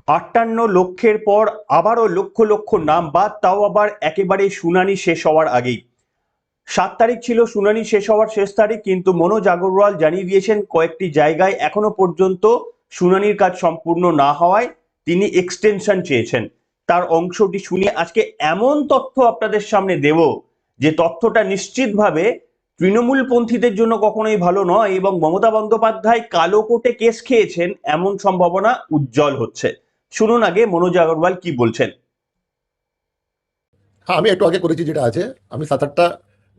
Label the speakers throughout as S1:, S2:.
S1: 58 লক্ষের পর আবারও লক্ষ লক্ষ নাম বাদ, তাও আবার একেবারে শুনানি শেষ হওয়ার আগেই। 7 তারিখ ছিল শুনানি শেষ হওয়ার শেষ তারিখ, কিন্তু মনোজ আগরওয়াল জানিয়ে দিয়েছেন কয়েকটি জায়গায় এখনো পর্যন্ত শুনানির কাজ সম্পূর্ণ না হওয়ায় তিনি এক্সটেনশন চেয়েছেন। তার অংশটি শুনিয়ে আজকে এমন তথ্য আপনাদের সামনে দেব যে তথ্যটা নিশ্চিতভাবে তৃণমূলপন্থীদের জন্য কখনোই ভালো নয়, এবং মমতা বন্দ্যোপাধ্যায় কালো কোটে কেস খেয়েছেন এমন সম্ভাবনা উজ্জ্বল হচ্ছে। শুনুন আগে মনোজ আগরওয়াল কি বলছেন।
S2: হ্যাঁ, আমি একটু আগে করেছি যেটা আছে, আমি 7-8টা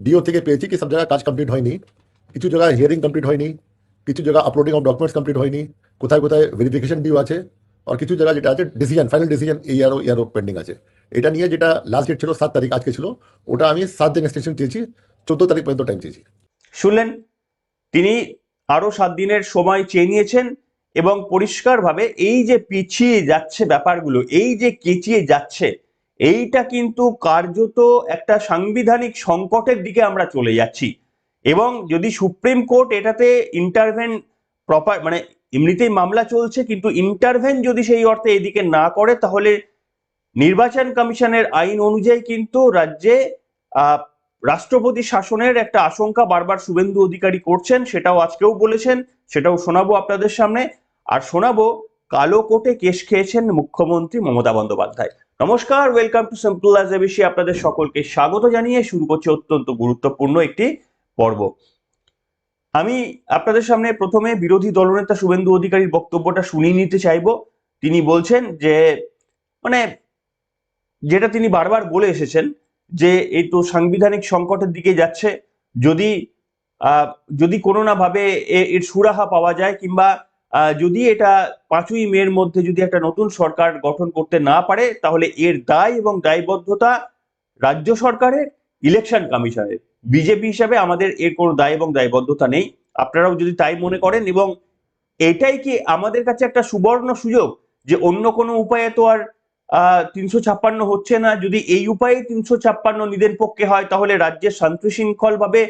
S2: ডিও থেকে পেয়েছি কি সব জায়গায় কাজ কমপ্লিট হয়নি, কিছু জায়গায় হিয়ারিং কমপ্লিট হয়নি, কিছু জায়গায় আপলোডিং অফ ডকুমেন্টস কমপ্লিট হয়নি, কোথায় কোথায় ভেরিফিকেশন ডিও আছে, আর কিছু জায়গায় যেটা আছে ডিসিশন, ফাইনাল ডিসিশন ইয়ারও পেন্ডিং আছে। এটা নিয়ে যেটা লাস্ট ডেট ছিল 7 তারিখ, আজকে ছিল, ওটা আমি 7 দিন এক্সটেনশন চেয়েছি, 14 তারিখ পর্যন্ত টাইম চেয়েছি।
S1: শুনলেন, তিনি আরো 7 দিনের সময় চেয়ে নিয়েছেন, এবং পরিষ্কারভাবে এই যে পিছিয়ে যাচ্ছে ব্যাপারগুলো, এই যে কেচিয়ে যাচ্ছে, এইটা কিন্তু কার্যত একটা সাংবিধানিক সংকটের দিকে আমরা চলে যাচ্ছি। এবং যদি সুপ্রিম কোর্ট এটাতে ইন্টারভেন প্রপার, মানে এমনিতেই মামলা চলছে, কিন্তু ইন্টারভেন যদি সেই অর্থে এদিকে না করে, তাহলে নির্বাচন কমিশনের আইন অনুযায়ী কিন্তু রাজ্যে রাষ্ট্রপতি শাসনের একটা আশঙ্কা বারবার শুভেন্দু অধিকারী করছেন, সেটাও আজকেও বলেছেন, সেটাও শোনাবো আপনাদের সামনে। আর শোনাবো কালো কোটে কেস খেয়েছেন মুখ্যমন্ত্রী মমতা বন্দ্যোপাধ্যায়। নমস্কার, welcome to simple as ABC. আপনাদের সকলকে স্বাগত জানিয়ে শুরু করছি অত্যন্ত গুরুত্বপূর্ণ একটি পর্ব। আমি আপনাদের সামনে প্রথমে বিরোধী দলনেতা শুভেন্দু অধিকারীর বক্তব্যটা শুনিয়ে নিতে চাইবো। তিনি বলছেন যে, মানে যেটা তিনি বারবার বলে এসেছেন, যে এই তো সাংবিধানিক সংকটের দিকে যাচ্ছে, যদি যদি কোনো না ভাবে এর সুরাহা পাওয়া যায়, কিংবা যদি এটা 5ই মের মধ্যে যদি একটা নতুন সরকার গঠন করতে না পারে, তাহলে এর দায় এবং দায়বদ্ধতা রাজ্য সরকারের, ইলেকশন কমিশনের। বিজেপি হিসাবে আমাদের এর কোনো দায় এবং দায়বদ্ধতা নেই, আপনারাও যদি তাই মনে করেন। এবং এটাই কি আমাদের কাছে একটা সুবর্ণ সুযোগ, যে অন্য কোনো উপায়ে তো আর 356 হচ্ছে না। যদি এই উপায়ে 356 নিদের পক্ষে হয়, তাহলে রাজ্যের শান্তি শৃঙ্খল ভাবে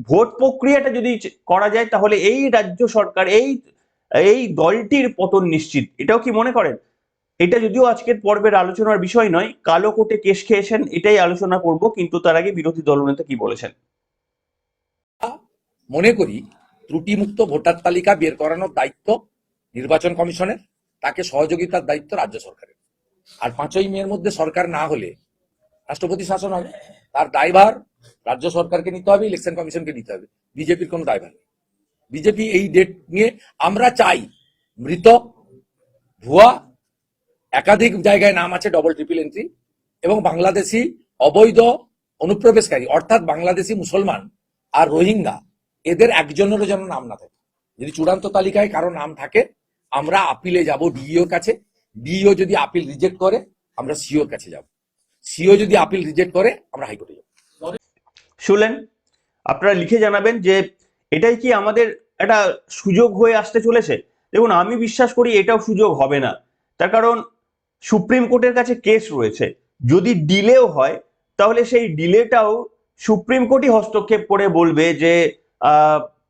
S1: ভোট প্রক্রিয়াটা যদি করা যায়, তাহলে এই রাজ্য সরকার, এই দলটির পতন নিশ্চিত। এটাও কি মনে করেন? এটা যদিও আজকের পর্বের আলোচনার বিষয় নয়, কালো কোটে কেস খেয়েছেন এটাই আলোচনা করব, কিন্তু তার আগে বিরোধী দলনেতা কি বলেছেন।
S3: মনে করি ত্রুটিমুক্ত ভোটার তালিকা বের করানোর দায়িত্ব নির্বাচন কমিশনের, তাকে সহযোগিতার দায়িত্ব রাজ্য সরকারের। আর 5ই মের মধ্যে সরকার না হলে রাষ্ট্রপতি শাসন হবে, তার দায়ভার রাজ্য সরকারকে নিতে হবে, ইলেকশন কমিশনকে নিতে হবে। বিজেপির কোনো দায়ভার নেই। বিজেপি এই ডেট নিয়ে, আমরা চাই মৃত, ভুয়া, একাধিক জায়গায় নাম আছে ডবল ট্রিপল এন্ট্রি, এবং বাংলাদেশি অবৈধ অনুপ্রবেশকারী, অর্থাৎ বাংলাদেশি মুসলমান আর রোহিঙ্গা, এদের একজনেরও যেন নাম না থাকে। যদি চূড়ান্ত তালিকায় কারো নাম থাকে, আমরা আপিলে যাব ডিইওর কাছে। ডিইও যদি আপিল রিজেক্ট করে, আমরা সিওর কাছে যাব। সিও যদি আপিল রিজেক্ট করে, আমরা হাইকোর্টে যাব।
S1: শুনলেন, আপনারা লিখে জানাবেন যে এটাই কি আমাদের একটা সুযোগ হয়ে আসতে চলেছে। দেখুন, আমি বিশ্বাস করি এটাও সুযোগ হবে না। তার কারণ সুপ্রিম কোর্টের কাছে কেস রয়েছে। যদি ডিলেও হয়, তাহলে সেই ডিলেটাও সুপ্রিম কোর্টই হস্তক্ষেপ করে বলবে যে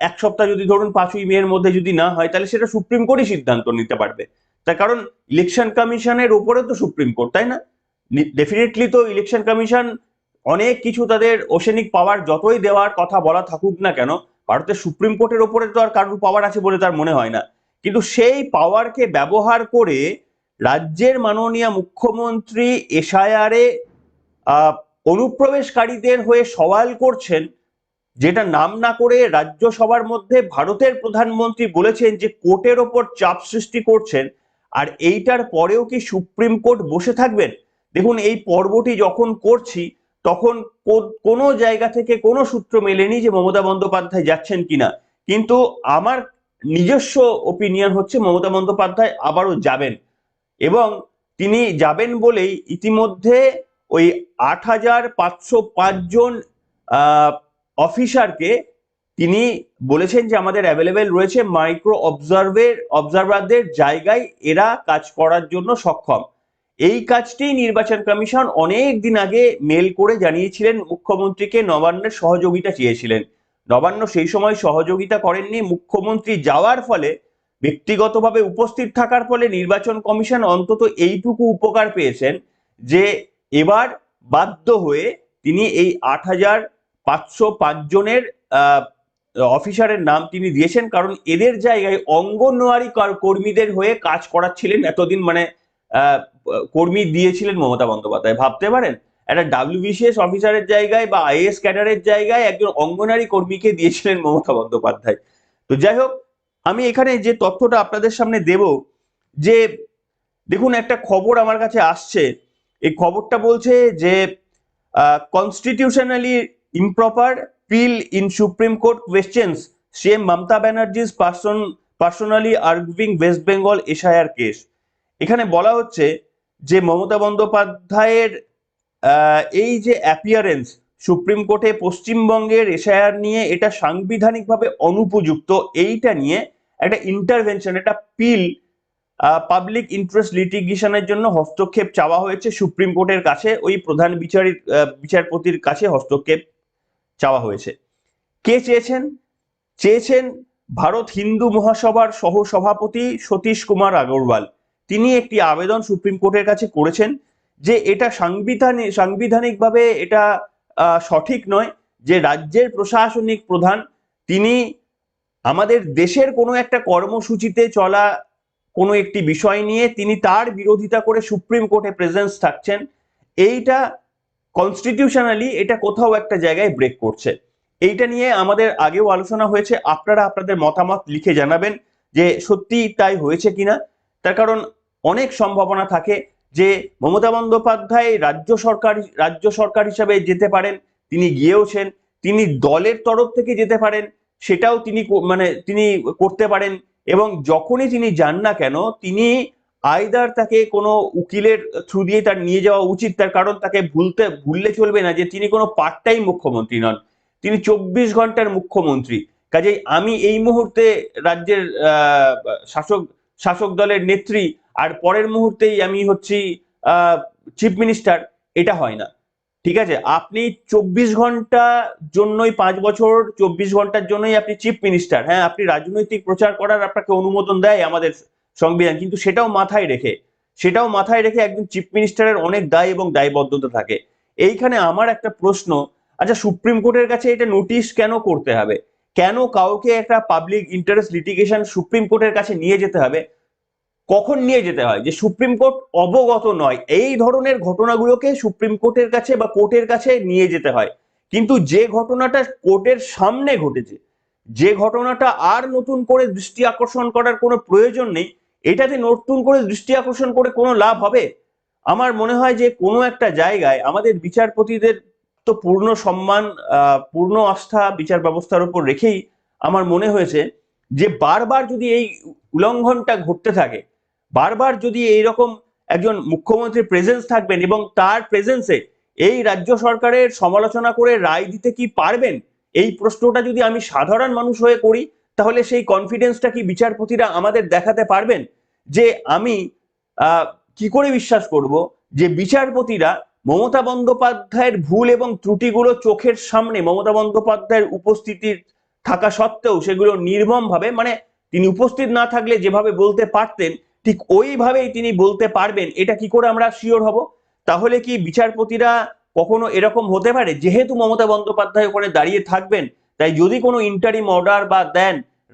S1: 1 সপ্তাহ যদি ধরুন 5ই মের মধ্যে যদি না হয়, তাহলে সেটা সুপ্রিম কোর্টই সিদ্ধান্ত নিতে পারবে। তার কারণ ইলেকশন কমিশনের উপরে তো সুপ্রিম কোর্ট, তাই না? ডেফিনেটলি তো ইলেকশন কমিশন অনেক কিছু, তাদের ওশেনিক পাওয়ার যতই দেওয়ার কথা বলা থাকুক না কেন, ভারতের সুপ্রিম কোর্টের ওপরে তো আর কারোর পাওয়ার আছে বলে তার মনে হয় না। কিন্তু সেই পাওয়ারকে ব্যবহার করে রাজ্যের মাননীয় মুখ্যমন্ত্রী এসআইআরে অনুপ্রবেশকারীদের হয়ে সওয়াল করছেন, যেটা নাম না করে রাজ্যসভার মধ্যে ভারতের প্রধানমন্ত্রী বলেছেন যে কোর্টের ওপর চাপ সৃষ্টি করছেন। আর এইটার পরেও কি সুপ্রিম কোর্ট বসে থাকবেন? দেখুন, এই পর্বটি যখন করছি, তখন কোনো জায়গা থেকে কোনো সূত্র মেলেনি যে মমতা বন্দ্যোপাধ্যায় যাচ্ছেন কিনা, কিন্তু আমার নিজস্ব ওপিনিয়ন হচ্ছে মমতা বন্দ্যোপাধ্যায় আবারও যাবেন। এবং তিনি যাবেন বলেই ইতিমধ্যে ওই 8,505 জন অফিসারকে তিনি বলেছেন যে আমাদের অ্যাভেলেবেল রয়েছে, মাইক্রো অবজারভারদের জায়গায় এরা কাজ করার জন্য সক্ষম। এই কাজটি নির্বাচন কমিশন অনেক দিন আগে মেল করে জানিয়েছিলেন মুখ্যমন্ত্রীকে, নবান্নের সহযোগিতা চেয়েছিলেন। নবান্ন সেই সময় সহযোগিতা করেননি। মুখ্যমন্ত্রী যাওয়ার ফলে ব্যক্তিগতভাবে উপস্থিত থাকার ফলে নির্বাচন কমিশন অন্তত এইটুকু উপকার পেয়েছেন যে এবার বাধ্য হয়ে তিনি এই 8,505 জনের অফিসারের নাম তিনি দিয়েছেন, কারণ এদের জায়গায় অঙ্গনওয়াড়ি কর্মীদের হয়ে কাজ করাচ্ছিলেন এতদিন, মানে কর্মী দিয়েছিলেন মমতা বন্দ্যোপাধ্যায়। ভাবতে পারেন, একটা WBCS অফিসারের জায়গায় বা IAS ক্যাডারের জায়গায় একজন অঙ্গনওয়াড়ি কর্মীকে দিয়েছিলেন মমতা বন্দ্যোপাধ্যায়। তো যাই হোক, আমি এখানে যে তথ্যটা আপনাদের সামনে দেব, যে দেখুন একটা খবর আমার কাছে আসছে, এই খবরটা বলছে যে constitutionally improper pin in supreme court questions CM Mamata Banerjee's personally arguing West Bengal SIR case. এখানে বলা হচ্ছে যে মমতা বন্দ্যোপাধ্যায়ের এই যে অ্যাপিয়ারেন্স সুপ্রিম কোর্টে পশ্চিমবঙ্গের SIR নিয়ে, এটা সাংবিধানিকভাবে অনুপযুক্ত, এইটা নিয়ে একটা ইন্টারভেনশন, একটা পিল পাবলিক ইন্টারেস্ট লিটিগেশনের জন্য হস্তক্ষেপ চাওয়া হয়েছে সুপ্রিম কোর্টের কাছে, ওই প্রধান বিচারপতির কাছে হস্তক্ষেপ চাওয়া হয়েছে। কে চেয়েছেন ভারত হিন্দু মহাসভার সহসভাপতি সতীশ কুমার আগরওয়াল। তিনি একটি আবেদন সুপ্রিম কোর্টের কাছে করেছেন যে এটা সাংবিধানিকভাবে এটা সঠিক নয় যে রাজ্যের প্রশাসনিক প্রধান তিনি আমাদের দেশের কোনো একটা কর্মসূচিতে চলা কোনো একটি বিষয় নিয়ে তিনি তার বিরোধিতা করে সুপ্রিম কোর্টে প্রেজেন্স থাকছেন। এইটা কনস্টিটিউশনালি এটা কোথাও একটা জায়গায় ব্রেক করছে। এইটা নিয়ে আমাদের আগেও আলোচনা হয়েছে, আপনারা আপনাদের মতামত লিখে জানাবেন যে সত্যি তাই হয়েছে কিনা। তার কারণ অনেক সম্ভাবনা থাকে যে মমতা বন্দ্যোপাধ্যায় রাজ্য সরকার হিসাবে যেতে পারেন, তিনি গিয়েওছেন, তিনি দলের তরফ থেকে যেতে পারেন, সেটাও তিনি করতে পারেন, এবং যখনই তিনি যান না কেন তিনি আইদার তাকে কোনো উকিলের থ্রু দিয়ে তার নিয়ে যাওয়া উচিত, তার কারণ তাকে ভুললে চলবে না যে তিনি কোনো পার্ট টাইম মুখ্যমন্ত্রী নন, তিনি 24 ঘন্টার মুখ্যমন্ত্রী। কাজেই আমি এই মুহূর্তে রাজ্যের শাসক দলের নেত্রী আর পরের মুহূর্তেই আমি হচ্ছি চিফ মিনিস্টার, এটা হয় না। ঠিক আছে, আপনি 24 ঘন্টা জন্যই 5 বছর 24 ঘন্টার জন্যই আপনি চিফ মিনিস্টার, হ্যাঁ আপনি রাজনৈতিক প্রচার করার আপনাকে অনুমোদন দেয় আমাদের সংবিধান, কিন্তু সেটাও মাথায় রেখে একজন চিফ মিনিস্টারের অনেক দায় এবং দায়বদ্ধতা থাকে। এইখানে আমার একটা প্রশ্ন, আচ্ছা সুপ্রিম কোর্টের কাছে এটা নোটিশ কেন করতে হবে? কেন কাউকে একটা পাবলিক ইন্টারেস্ট লিটিগেশন সুপ্রিম কোর্টের কাছে নিয়ে যেতে হবে? কখন নিয়ে যেতে হয়? যে সুপ্রিম কোর্ট অবগত নয়, এই ধরনের ঘটনাগুলোকে সুপ্রিম কোর্টের কাছে বা কোর্টের কাছে নিয়ে যেতে হয়। কিন্তু যে ঘটনাটা কোর্টের সামনে ঘটেছে, যে ঘটনাটা আর নতুন করে দৃষ্টি আকর্ষণ করার কোনো প্রয়োজন নেই, এটাতে নতুন করে দৃষ্টি আকর্ষণ করে কোনো লাভ হবে? আমার মনে হয় যে কোনো একটা জায়গায় আমাদের বিচারপতিদের তো পূর্ণ সম্মান, পূর্ণ আস্থা বিচার ব্যবস্থার উপর রেখেই আমার মনে হয়েছে যে বারবার যদি এই উল্লঙ্ঘনটা ঘটতে থাকে, বারবার যদি এইরকম একজন মুখ্যমন্ত্রী প্রেজেন্স থাকবেন এবং তার প্রেজেন্সে এই রাজ্য সরকারের সমালোচনা করে রায় দিতে কি পারবেন, এই প্রশ্নটা যদি আমি সাধারণ মানুষ হয়ে করি, তাহলে সেই কনফিডেন্সটা কি বিচারপতিরা আমাদের দেখাতে পারবেন? যে আমি কি করে বিশ্বাস করব যে বিচারপতিরা মমতা বন্দ্যোপাধ্যায়ের ভুল এবং ত্রুটিগুলো চোখের সামনে মমতা বন্দ্যোপাধ্যায়ের উপস্থিতির থাকা সত্ত্বেও সেগুলো নির্মমভাবে, মানে তিনি উপস্থিত না থাকলে যেভাবে বলতে পারতেন ঠিক ওইভাবেই তিনি বলতে পারবেন, এটা কি করে আমরা শিওর হব? তাহলে কি বিচারপতিরা কখনো এরকম হতে পারে যেহেতু মমতা বন্দ্যোপাধ্যায় ওখানে দাঁড়িয়ে থাকবেন, তাই যদি কোনো ইন্টারিম অর্ডার বা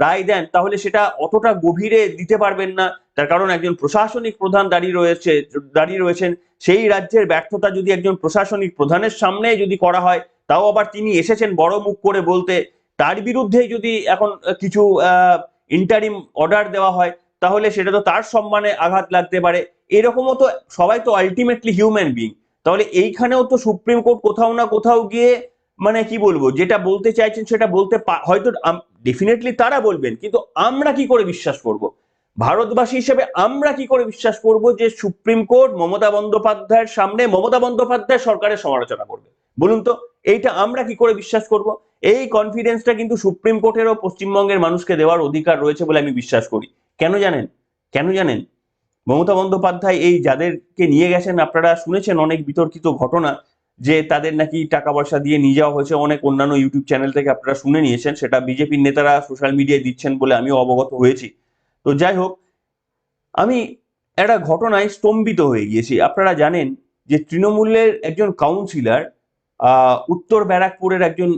S1: রায় দেন তাহলে সেটা অতটা গভীরে দিতে পারবেন না, তার কারণ একজন প্রশাসনিক প্রধান দাঁড়িয়ে রয়েছেন, সেই রাজ্যের ব্যর্থতা যদি একজন প্রশাসনিক প্রধানের সামনে যদি করা হয়, তাও আবার তিনি এসেছেন বড় মুখ করে বলতে, তার বিরুদ্ধে যদি এখন কিছু ইন্টারিম অর্ডার দেওয়া হয় তাহলে সেটা তো তার সম্মানে আঘাত লাগতে পারে। এরকমও তো সবাই তো আলটিমেটলি হিউম্যান বিং। তাহলে এইখানেও তো সুপ্রিম কোর্ট কোথাও না কোথাও গিয়ে, মানে কি বলবো, যেটা বলতে চাইছেন সেটা বলতে হয়তো ডেফিনেটলি তারা বলবেন, কিন্তু আমরা কি করে বিশ্বাস করব? ভারতবাসী হিসেবে আমরা কি করে বিশ্বাস করব যে সুপ্রিম কোর্ট মমতা বন্দ্যোপাধ্যায়ের সামনে মমতা বন্দ্যোপাধ্যায় সরকারের সমালোচনা করবে? বলুন তো, এইটা আমরা কি করে বিশ্বাস করব? এই কনফিডেন্সটা কিন্তু সুপ্রিম কোর্টেরও পশ্চিমবঙ্গের মানুষকে দেওয়ার অধিকার রয়েছে বলে আমি বিশ্বাস করি। কেন জানেন? মমতা বন্দ্যোপাধ্যায় এই যাদেরকে নিয়ে গেছেন, আপনারা শুনেছেন অনেক বিতর্কিত ঘটনা যে তাদের নাকি টাকা পয়সা দিয়ে নিয়ে যাওয়া হয়েছে, অনেক অন্যান্য ইউটিউব চ্যানেল থেকে আপনারা শুনে নিয়েছেন, সেটা বিজেপির নেতারা সোশ্যাল মিডিয়ায় দিচ্ছেন বলে আমিও অবগত হয়েছি। তো যাই হোক, আমি একটা ঘটনায় স্তম্ভিত হয়ে গিয়েছি। আপনারা জানেন যে তৃণমূলের একজন কাউন্সিলর, উত্তর ব্যারাকপুরের একজন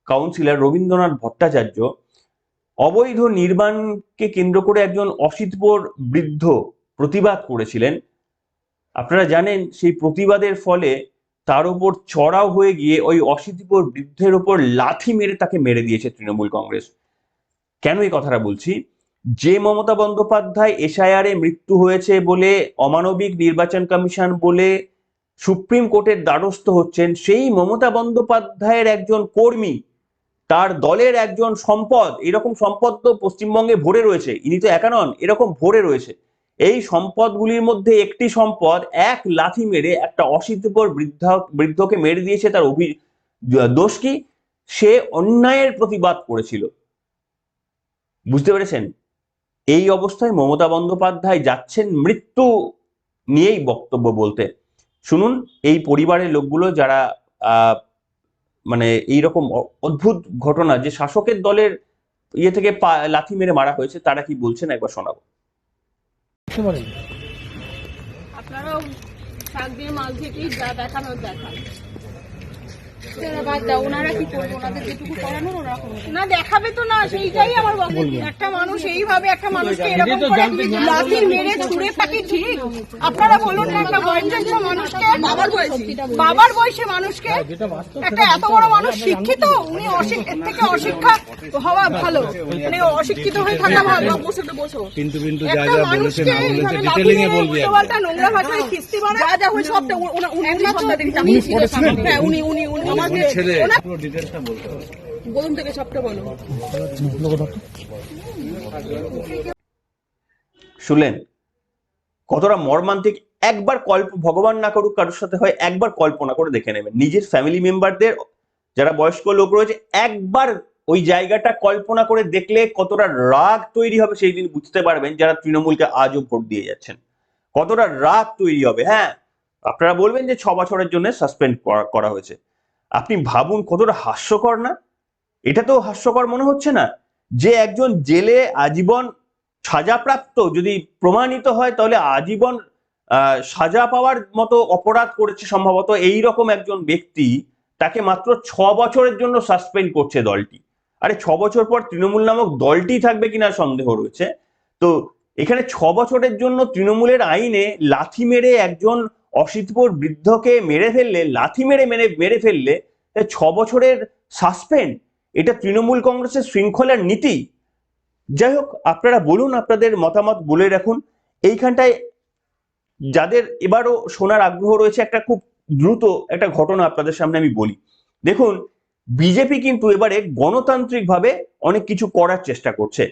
S1: কাউন্সিলর রবীন্দ্রনাথ ভট্টাচার্য অবৈধ নির্মাণকে কেন্দ্র করে একজন অশীতিপর বৃদ্ধ প্রতিবাদ করেছিলেন। আপনারা জানেন সেই প্রতিবাদের ফলে তার উপর চড়াও হয়ে গিয়ে ওই অশীতিপর বৃদ্ধের উপর লাথি মেরে তাকে মেরে দিয়েছে তৃণমূল কংগ্রেস। কেন এই কথাটা বলছি? যে মমতা বন্দ্যোপাধ্যায় এসআইআর এ মৃত্যু হয়েছে বলে, অমানবিক নির্বাচন কমিশন বলে সুপ্রিম কোর্টের দ্বারস্থ হচ্ছেন, সেই মমতা বন্দ্যোপাধ্যায়ের একজন কর্মী, তার দলের একজন সম্পদ, এরকম সম্পদ তো পশ্চিমবঙ্গে ভরে রয়েছে, ইনি তো একা নন, এরকম ভরে রয়েছে। এই সম্পদগুলির মধ্যে একটি সম্পদ এক লাথি মেরে একটা অশীতিপর বৃদ্ধকে মেরে দিয়েছে। তার দোষ কি? সে অন্যায়ের প্রতিবাদ করেছিল। বুঝতে পেরেছেন? এই অবস্থায় মমতা বন্দ্যোপাধ্যায় যাচ্ছেন মৃত্যু নিয়েই বক্তব্য বলতে। শুনুন এই পরিবারের লোকগুলো যারা মানে এইরকম অদ্ভুত ঘটনা, যে শাসকের দলের ইয়ে থেকে লাথি মেরে মারা হয়েছে, তারা কি বলছেন একবার শোনাবো।
S4: আপনারাও শাক দিয়ে মাল থেকেই যা দেখানোর দেখান। বাদ দাও, ওনারা কি করবে? ওনাদের যেটুকু করানোর ওরা করবে না, দেখাবে তো না, সেইটাই আমার বক্তব্য। একটা মানুষ এইভাবে একটা মানুষকে এরকম করে লাথি মেরে ছুঁড়ে থাকে, ঠিক? আপনারা বলুন না, একটা বয়োজ্যেষ্ঠ মানুষকে, বাবার বয়সে মানুষকে, একটা এত বড় মানুষ শিক্ষিত, উনি এর থেকে অশিক্ষা হওয়া ভালো, মানে অশিক্ষিত হয়ে থাকা ভালো। বসো কিন্তু একটা মানুষকে এইভাবে লাথি মেরে উল্টোপাল্টা নোংরা ভাষায় খিস্তি মারা, যা যা হয় সবটা উনি আমাদের ছেলে, পুরো ডিটেইলসটা বলতে হবে, বলুন থেকে সবটা বলো। শুনলেন কতটা মর্মান্তিক? একবার ভগবান না করুক কারোর সাথে হয়, একবার কল্পনা করে দেখে নেবেন। নিজের ফ্যামিলি মেম্বারদের, যারা বয়স্ক লোক রয়েছে, একবার ওই জায়গাটা কল্পনা করে দেখলে কতটা রাগ তৈরি হবে সেই দিন বুঝতে পারবেন, যারা তৃণমূলকে আজও ভোট দিয়ে যাচ্ছেন। কতটা রাগ তৈরি হবে। হ্যাঁ, আপনারা বলবেন যে 6 বছরের জন্য সাসপেন্ড করা হয়েছে। আপনি ভাবুন কতটা হাস্যকর না? এটা তো হাস্যকর মনে হচ্ছে না যে একজন জেলে আজীবন সাজাপ্রাপ্ত, যদি প্রমাণিত হয় তাহলে আজীবন সাজা পাওয়ার মতো অপরাধ করেছে সম্ভবত এই রকম একজন ব্যক্তি, তাকে মাত্র 6 বছরের জন্য সাসপেন্ড করছে দলটি। আরে 6 বছর পর তৃণমূল নামক দলটি থাকবে কিনা সন্দেহ রয়েছে। তো এখানে 6 বছরের জন্য তৃণমূলের আইনে লাথি মেরে একজন অশীতিপর বৃদ্ধকে মেরে ফেললে, লাথি মেরে ফেললে 6 বছরের সাসপেন্ড, এটা তৃণমূল কংগ্রেসের শৃঙ্খলার নীতি। যাই হোক, আপনারা বলুন, আপনাদের মতামত বলে রাখুন। এইখানটায় যাদের এবারও শোনার আগ্রহ রয়েছে, একটা খুব দ্রুত একটা ঘটনা আপনাদের সামনে আমি বলি। দেখুন, বিজেপি কিন্তু এবারে গণতান্ত্রিকভাবে অনেক কিছু করার চেষ্টা করছে।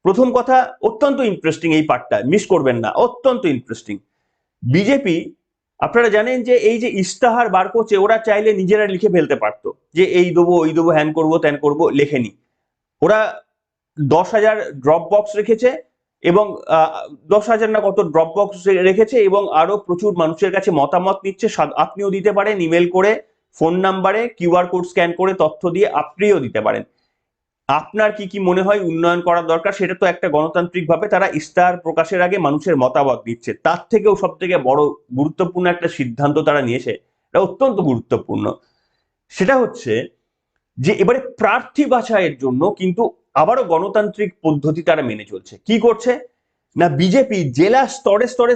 S4: প্রথম কথা, অত্যন্ত ইন্টারেস্টিং, এই পার্টটা মিস করবেন না, অত্যন্ত ইন্টারেস্টিং। বিজেপি, আপনারা জানেন যে এই যে ইস্তাহার বার করছে, ওরা চাইলে নিজেরা লিখে ফেলতে পারতো যে এই দেবো ওই দেবো, হ্যান করবো ত্যান করবো, লেখেনি। ওরা 10,000 ড্রপ বক্স রেখেছে এবং 10,000 না কত ড্রপ বক্স রেখেছে এবং আরো প্রচুর মানুষের কাছে মতামত নিচ্ছে। আপনিও দিতে পারেন ইমেল করে, ফোন নাম্বারে কিউআর কোড স্ক্যান করে তথ্য দিয়ে আপনিও দিতে পারেন। আপনার কি কি মনে হয় উন্নয়ন করা দরকার, সেটা তো একটা গণতান্ত্রিক ভাবে তারা ইস্তাহার প্রকাশের আগে মানুষের মতামত দিচ্ছে। তার থেকেও সব থেকে বড় গুরুত্বপূর্ণ একটা সিদ্ধান্ত তারা নিয়েছে, এটা অত্যন্ত গুরুত্বপূর্ণ। সেটা হচ্ছে যে এবারে প্রার্থী বাছাইয়ের জন্য কিন্তু আবারও গণতান্ত্রিক পদ্ধতি তারা মেনে চলছে। কি করছে না, বিজেপি জেলা স্তরে স্তরে,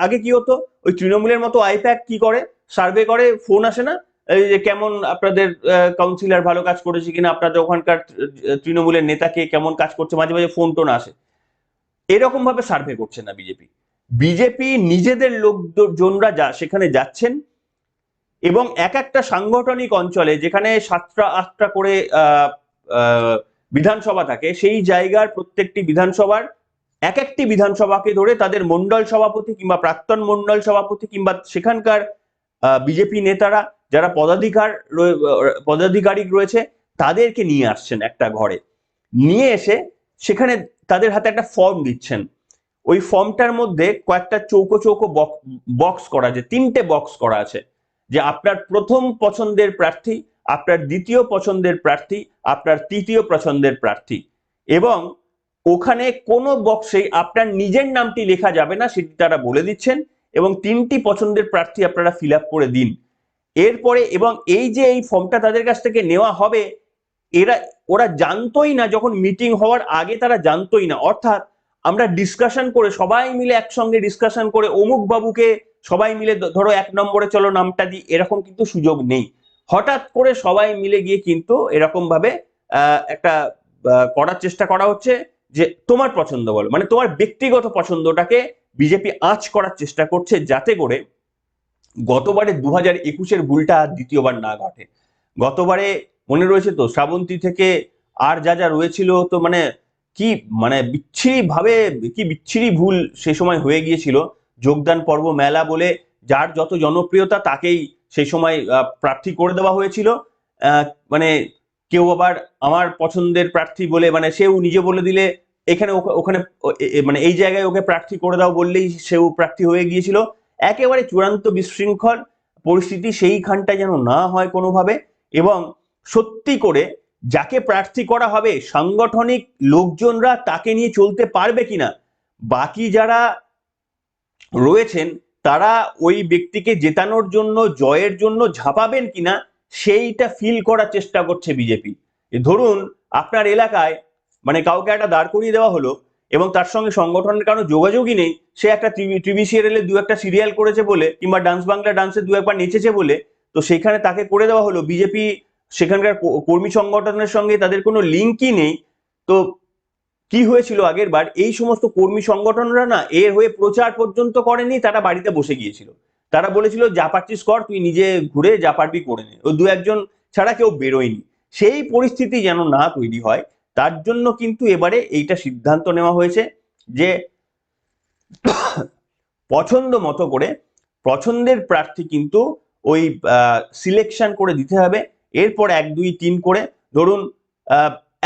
S4: আগে কি হতো, ওই তৃণমূলের মতো আইপ্যাক কি করে, সার্ভে করে, ফোন আসে না, এই যে কেমন আপনাদের কাউন্সিলর ভালো কাজ করেছে কিনা, আপনাদের ওখানকার তৃণমূলের নেতাকে কেমন কাজ করছে, মাঝে মাঝে ফোন টোন আসে। এরকম ভাবে সার্ভে করছে না বিজেপি নিজেদের লোকজনরা সেখানে যাচ্ছেন এবং এক একটা সাংগঠনিক অঞ্চলে যেখানে 7টা 8টা করে বিধানসভা থাকে, সেই জায়গার প্রত্যেকটি বিধানসভার এক একটি বিধানসভাকে ধরে তাদের মন্ডল সভাপতি কিংবা প্রাক্তন মন্ডল সভাপতি কিংবা সেখানকার বিজেপি নেতারা যারা পদাধিকারী রয়েছে, তাদেরকে নিয়ে আসছেন একটা ঘরে, নিয়ে এসে সেখানে তাদের হাতে একটা ফর্ম দিচ্ছেন। ওই ফর্মটার মধ্যে কয়েকটা চৌকো চৌকো বক্স করা আছে, 3টে বক্স করা আছে, যে আপনার প্রথম পছন্দের প্রার্থী, আপনার দ্বিতীয় পছন্দের প্রার্থী, আপনার তৃতীয় পছন্দের প্রার্থী, এবং
S1: ওখানে কোনো বক্সেই আপনার নিজের নামটি লেখা যাবে না, সেটি তারা বলে দিচ্ছেন। এবং 3টি পছন্দের প্রার্থী আপনারা ফিল আপ করে দিন। এরপরে এবং এই যে এই ফর্মটা তাদের কাছ থেকে নেওয়া হবে, ওরা জানতোই না, যখন মিটিং হওয়ার আগে তারা জানতোই না। অর্থাৎ আমরা ডিসকাশন করে, সবাই মিলে একসঙ্গে ডিসকাশন করে অমুক বাবুকে সবাই মিলে ধরো 1 নম্বরে চলো নামটা দিই, এরকম কিন্তু সুযোগ নেই। হঠাৎ করে সবাই মিলে গিয়ে কিন্তু এরকম ভাবে একটা করার চেষ্টা করা হচ্ছে যে তোমার পছন্দ বলো, মানে তোমার ব্যক্তিগত পছন্দটাকে বিজেপি আঁচ করার চেষ্টা করছে, যাতে করে গতবারে 2021-এর ভুলটা আর দ্বিতীয়বার না ঘটে। গতবারে মনে রয়েছে তো, শ্রাবন্তী থেকে আর যা যা রয়েছিল, তো মানে বিচ্ছিরি ভুল সে সময় হয়ে গিয়েছিল। যোগদান পর্ব মেলা বলে যার যত জনপ্রিয়তা তাকেই সেই সময় প্রার্থী করে দেওয়া হয়েছিল। মানে কেউ আবার আমার পছন্দের প্রার্থী বলে, মানে সেও নিজে বলে দিলে এখানে ওখানে মানে এই জায়গায় ওকে প্রার্থী করে দাও বললেই সেও প্রার্থী হয়ে গিয়েছিল। একেবারে চূড়ান্ত বিশৃঙ্খল পরিস্থিতি সেইখানটায় যেন না হয় কোনোভাবে। এবং সত্যি করে যাকে প্রার্থী করা হবে, সাংগঠনিক লোকজনরা তাকে নিয়ে চলতে পারবে কিনা, বাকি যারা রয়েছেন তারা ওই ব্যক্তিকে জেতানোর জন্য, জয়ের জন্য ঝাঁপাবেন কিনা, সেইটা ফিল করার চেষ্টা করছে বিজেপি। ধরুন আপনার এলাকায় মানে কাউকে একটা দাঁড় করিয়ে দেওয়া হলো এবং তার সঙ্গে সংগঠনের কারো যোগাযোগই নেই, সে একটা টিভি সিরিয়ালে 2-1টা সিরিয়াল করেছে বলে, কিংবা ডান্স বাংলা ডান্সে 2-1বার নেচেছে বলে, তো সেখানে তাকে করে দেওয়া হলো। বিজেপি সেখানকার কর্মী সংগঠনের সঙ্গে তাদের কোনো লিঙ্কই নেই। তো কি হয়েছিল আগের বার, এই সমস্ত কর্মী সংগঠনরা না এর হয়ে প্রচার পর্যন্ত করেনি, তারা বাড়িতে বসে গিয়েছিল। তারা বলেছিল যা পারছিস কর, তুই নিজে ঘুরে যা পারবি করে নে। ওই 2-1জন ছাড়া কেউ বেরোয়নি। সেই পরিস্থিতি যেন না তৈরি হয়, তার জন্য কিন্তু এবারে এইটা সিদ্ধান্ত নেওয়া হয়েছে যে পছন্দ মতো করে পছন্দের প্রার্থী কিন্তু ওই সিলেকশন করে দিতে হবে। এরপর 1, 2, 3 করে ধরুন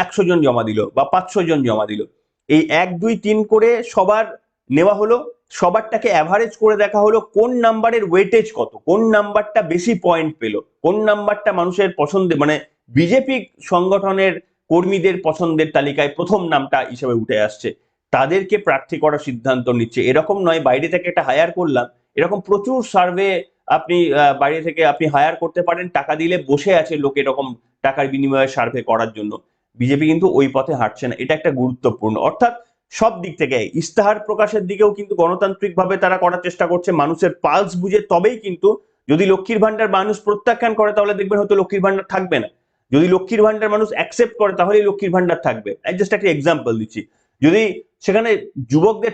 S1: 100 জন জমা দিল বা 500 জন জমা দিল, এই 1, 2, 3 করে সবার নেওয়া হলো, সবারটাকে অ্যাভারেজ করে দেখা হলো কোন নাম্বারের ওয়েটেজ কত, কোন নাম্বারটা বেশি পয়েন্ট পেল, কোন নাম্বারটা মানুষের পছন্দে, মানে বিজেপি সংগঠনের কর্মীদের পছন্দের তালিকায় প্রথম নামটা হিসেবে উঠে আসছে, তাদেরকে প্রার্থী করার সিদ্ধান্ত নিচ্ছে। এরকম নয় বাইরে থেকে একটা হায়ার করলাম, এরকম প্রচুর সার্ভে আপনি বাইরে থেকে আপনি হায়ার করতে পারেন, টাকা দিলে বসে আছে লোক এরকম টাকার বিনিময়ে সার্ভে করার জন্য। বিজেপি কিন্তু ওই পথে হাঁটছে না, এটা একটা গুরুত্বপূর্ণ। অর্থাৎ সব দিক থেকে ইস্তাহার প্রকাশের দিকেও কিন্তু গণতান্ত্রিক ভাবে তারা করার চেষ্টা করছে, মানুষের পালস বুঝে। তবেই কিন্তু, যদি লক্ষ্মীর ভান্ডার মানুষ প্রত্যাখ্যান করে তাহলে দেখবেন হয়তো লক্ষ্মীর ভান্ডার থাকবে না। যদি লক্ষ্মীর ভান্ডার মানুষ অ্যাকসেপ্ট করে তাহলেই লক্ষ্মীর ভান্ডার থাকবে। জাস্ট একটা এক্সাম্পল দিচ্ছি। যদি সেখানে যুবকদের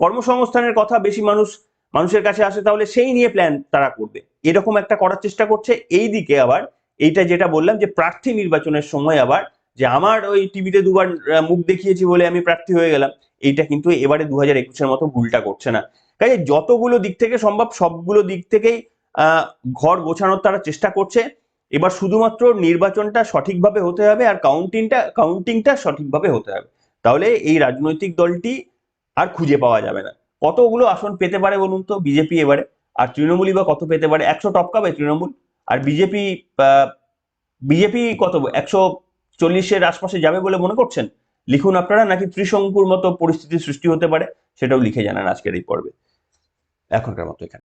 S1: কর্মসংস্থানের কথা বেশি মানুষের কাছে আসে, তাহলে সেই নিয়ে প্ল্যান তারা করবে। এরকম একটা করার চেষ্টা করছে। এই দিকে আবার এইটা যেটা বললাম যে প্রার্থী নির্বাচনের সময় আবার যে আমার ওই টিভিতে 2বার মুখ দেখিয়েছি বলে আমি প্রার্থী হয়ে গেলাম, এইটা কিন্তু এবারে 2021-এর মতো ভুলটা করছে না। কাজে যতগুলো দিক থেকে সম্ভব সবগুলো দিক থেকেই ঘর গোছানোর তারা চেষ্টা করছে। এবার শুধুমাত্র নির্বাচনটা সঠিকভাবে হতে হবে আর কাউন্টিংটা সঠিকভাবে হতে হবে, তাহলে এই রাজনৈতিক দলটি আর খুঁজে পাওয়া যাবে না। কতগুলো আসন পেতে পারে বলুন তো বিজেপি এবারে, আর তৃণমূলই বা কত পেতে পারে? 100 টপকাবে তৃণমূল, আর বিজেপি কত 140-এর আশপাশে যাবে বলে মনে করছেন? লিখুন আপনারা, নাকি ত্রিশঙ্কুর মতো পরিস্থিতির সৃষ্টি হতে পারে, সেটাও লিখে জানান আজকের এই পর্বে। এখনকার মতো এখানে।